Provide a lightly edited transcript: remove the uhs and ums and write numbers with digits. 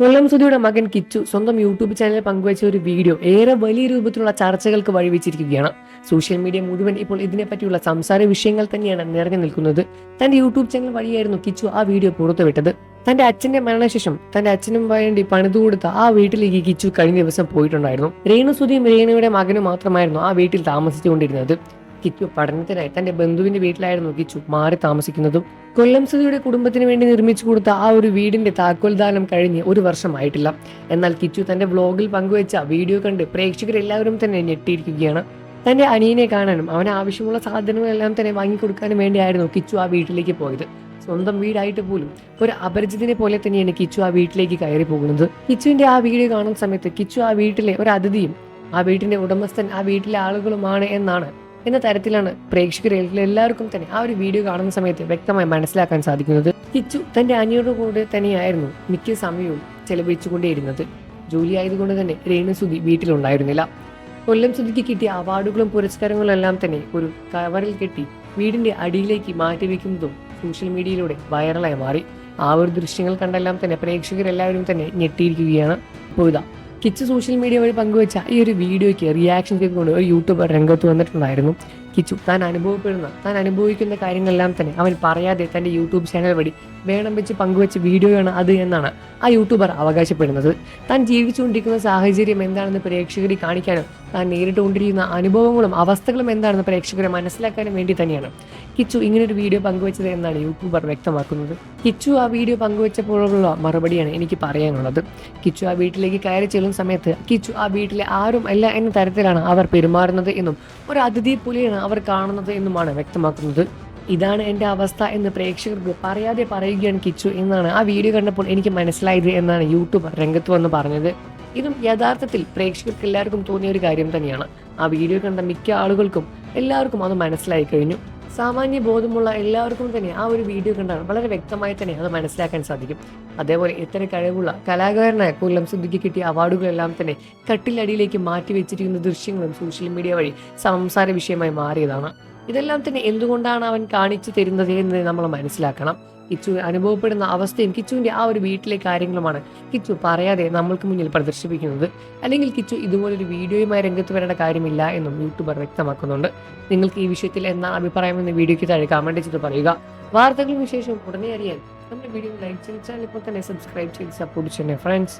കൊല്ലം സുധിയുടെ മകൻ കിച്ചു സ്വന്തം യൂട്യൂബ് ചാനലിൽ പങ്കുവച്ച ഒരു വീഡിയോ ഏറെ വലിയ രൂപത്തിലുള്ള ചർച്ചകൾക്ക് വഴിവെച്ചിരിക്കുകയാണ്. സോഷ്യൽ മീഡിയ മുഴുവൻ ഇപ്പോൾ ഇതിനെപ്പറ്റിയുള്ള സംസാര വിഷയങ്ങൾ തന്നെയാണ് നിറഞ്ഞു നിൽക്കുന്നത്. തന്റെ യൂട്യൂബ് ചാനൽ വഴിയായിരുന്നു കിച്ചു ആ വീഡിയോ പുറത്തുവിട്ടത്. തന്റെ അച്ഛന്റെ മരണശേഷം തന്റെ അച്ഛനും വേണ്ടി പണിതു കൊടുത്ത ആ വീട്ടിലേക്ക് കിച്ചു കഴിഞ്ഞ ദിവസം പോയിട്ടുണ്ടായിരുന്നു. രേണു സുധിയും രേണുയുടെ മകനും മാത്രമായിരുന്നു ആ വീട്ടിൽ താമസിച്ചുകൊണ്ടിരുന്നത്. കിച്ചു പഠനത്തിനായി തന്റെ ബന്ധുവിന്റെ വീട്ടിലായിരുന്നു കിച്ചു മാറി താമസിക്കുന്നതും. കൊല്ലം സുധിയുടെ കുടുംബത്തിന് വേണ്ടി നിർമ്മിച്ചു കൊടുത്ത ആ ഒരു വീടിന്റെ താക്കോൽദാനം കഴിഞ്ഞ് ഒരു വർഷമായിട്ടില്ല. എന്നാൽ കിച്ചു തന്റെ വ്ലോഗിൽ പങ്കുവച്ച വീഡിയോ കണ്ട് പ്രേക്ഷകരെല്ലാവരും തന്നെ ഞെട്ടിയിരിക്കുകയാണ്. തന്റെ അനിയനെ കാണാനും അവന് ആവശ്യമുള്ള സാധനങ്ങളെല്ലാം തന്നെ വാങ്ങിക്കൊടുക്കാനും വേണ്ടിയായിരുന്നു കിച്ചു ആ വീട്ടിലേക്ക് പോയത്. സ്വന്തം വീടായിട്ട് പോലും ഒരു അപരിചിതനെ പോലെ തന്നെയാണ് കിച്ചു ആ വീട്ടിലേക്ക് കയറി പോകുന്നത്. കിച്ചുവിന്റെ ആ വീഡിയോ കാണുന്ന സമയത്ത് കിച്ചു ആ വീട്ടിലെ ഒരു അതിഥിയും ആ വീട്ടിന്റെ ഉടമസ്ഥൻ ആ വീട്ടിലെ ആളുകളുമാണ് എന്ന തരത്തിലാണ് പ്രേക്ഷകരെല്ലാവർക്കും തന്നെ ആ ഒരു വീഡിയോ കാണുന്ന സമയത്ത് വ്യക്തമായി മനസ്സിലാക്കാൻ സാധിക്കുന്നത്. കിച്ചു തന്റെ അനിയനോട് കൂടെ തന്നെയായിരുന്നു മിക്ക സമയവും ചെലവഴിച്ചുകൊണ്ടേയിരുന്നത്. ജോലി ആയതുകൊണ്ട് തന്നെ രേണു സുധി വീട്ടിലുണ്ടായിരുന്നില്ല. കൊല്ലം സുധിക്ക് കിട്ടിയ അവാർഡുകളും പുരസ്കാരങ്ങളും എല്ലാം തന്നെ ഒരു കവറിൽ കെട്ടി വീടിന്റെ അടിയിലേക്ക് മാറ്റിവെക്കുന്നതും സോഷ്യൽ മീഡിയയിലൂടെ വൈറലായി മാറി. ആ ഒരു ദൃശ്യങ്ങൾ കണ്ടെല്ലാം തന്നെ പ്രേക്ഷകരെല്ലാവരും തന്നെ ഞെട്ടിയിരിക്കുകയാണ്. അപ്പോൾ ഇതാ കിച്ചു സോഷ്യൽ മീഡിയ വഴി പങ്കുവച്ച ഈ ഒരു വീഡിയോയ്ക്ക് റിയാക്ഷൻ ചെയ്തുകൊണ്ട് ഒരു യൂട്യൂബർ രംഗത്ത് വന്നിട്ടുണ്ടായിരുന്നു. കിച്ചു താൻ അനുഭവിക്കുന്ന കാര്യങ്ങളെല്ലാം തന്നെ അവൻ പറയാതെ തന്റെ യൂട്യൂബ് ചാനൽ വഴി വേണം വെച്ച് പങ്കുവച്ച വീഡിയോയാണ് അത് എന്നാണ് ആ യൂട്യൂബർ അവകാശപ്പെടുന്നത്. താൻ ജീവിച്ചുകൊണ്ടിരിക്കുന്ന സാഹചര്യം എന്താണെന്ന് പ്രേക്ഷകരെ കാണിക്കാനും താൻ നേരിട്ടുകൊണ്ടിരിക്കുന്ന അനുഭവങ്ങളും അവസ്ഥകളും എന്താണെന്ന് പ്രേക്ഷകരെ മനസ്സിലാക്കാനും വേണ്ടി തന്നെയാണ് കിച്ചു ഇങ്ങനൊരു വീഡിയോ പങ്കുവച്ചത് എന്നാണ് യൂട്യൂബർ വ്യക്തമാക്കുന്നത്. കിച്ചു ആ വീഡിയോ പങ്കുവച്ചപ്പോഴുള്ള മറുപടിയാണ് എനിക്ക് പറയാനുള്ളത്. കിച്ചു ആ വീട്ടിലേക്ക് കയറി ചെല്ലുന്ന സമയത്ത് കിച്ചു ആ വീട്ടിലെ ആരും അല്ല എന്ന തരത്തിലാണ് അവർ പെരുമാറുന്നത് എന്നും ഒരു അതിഥിയെ പോലെയാണ് അവർ കാണുന്നത് എന്നുമാണ് വ്യക്തമാക്കുന്നത്. ഇതാണ് എൻ്റെ അവസ്ഥ എന്ന് പ്രേക്ഷകർക്ക് പറയാതെ പറയുകയാണ് കിച്ചു എന്നാണ് ആ വീഡിയോ കണ്ടപ്പോൾ എനിക്ക് മനസ്സിലായത് എന്നാണ് യൂട്യൂബർ രംഗത്ത് വന്ന് പറഞ്ഞത്. ഇതും യഥാർത്ഥത്തിൽ പ്രേക്ഷകർക്ക് എല്ലാവർക്കും തോന്നിയ ഒരു കാര്യം തന്നെയാണ്. ആ വീഡിയോ കണ്ട മിക്ക ആളുകൾക്കും എല്ലാവർക്കും അത് മനസ്സിലായി കഴിഞ്ഞു. സാമാന്യ ബോധമുള്ള എല്ലാവർക്കും തന്നെ ആ ഒരു വീഡിയോ കണ്ടാണ് വളരെ വ്യക്തമായി തന്നെ അത് മനസ്സിലാക്കാൻ സാധിക്കും. അതേപോലെ ഇത്ര കഴിവുള്ള കലാകാരനായ കൊല്ലം സുധിക്ക് കിട്ടിയ അവാർഡുകളെല്ലാം തന്നെ കട്ടിലടിയിലേക്ക് മാറ്റി വെച്ചിരിക്കുന്ന ദൃശ്യങ്ങളും സോഷ്യൽ മീഡിയ വഴി സംസാര വിഷയമായി മാറിയതാണ്. ഇതെല്ലാം തന്നെ എന്തുകൊണ്ടാണ് അവൻ കാണിച്ചു തരുന്നത് എന്ന് നമ്മൾ മനസ്സിലാക്കണം. കിച്ചു അനുഭവപ്പെടുന്ന അവസ്ഥയും കിച്ചുവിന്റെ ആ ഒരു വീട്ടിലെ കാര്യങ്ങളുമാണ് കിച്ചു പറയാതെ നമ്മൾക്ക് മുന്നിൽ പ്രദർശിപ്പിക്കുന്നത്. അല്ലെങ്കിൽ കിച്ചു ഇതുപോലൊരു വീഡിയോയുമായി രംഗത്ത് വരേണ്ട കാര്യമില്ല എന്നും യൂട്യൂബർ വ്യക്തമാക്കുന്നുണ്ട്. നിങ്ങൾക്ക് ഈ വിഷയത്തിൽ എന്താണ് അഭിപ്രായമെന്ന് വീഡിയോയ്ക്ക് താഴെ കമന്റ് ചെയ്ത് പറയുക. വാർത്തകളും വിശേഷവും ഉടനെ അറിയാൻ നമ്മുടെ വീഡിയോ ലൈക്ക് ചെയ്ത് ചാനൽ ഇപ്പോൾ തന്നെ സബ്സ്ക്രൈബ് ചെയ്ത് സപ്പോർട്ട് ചെയ്യണേ ഫ്രണ്ട്സ്.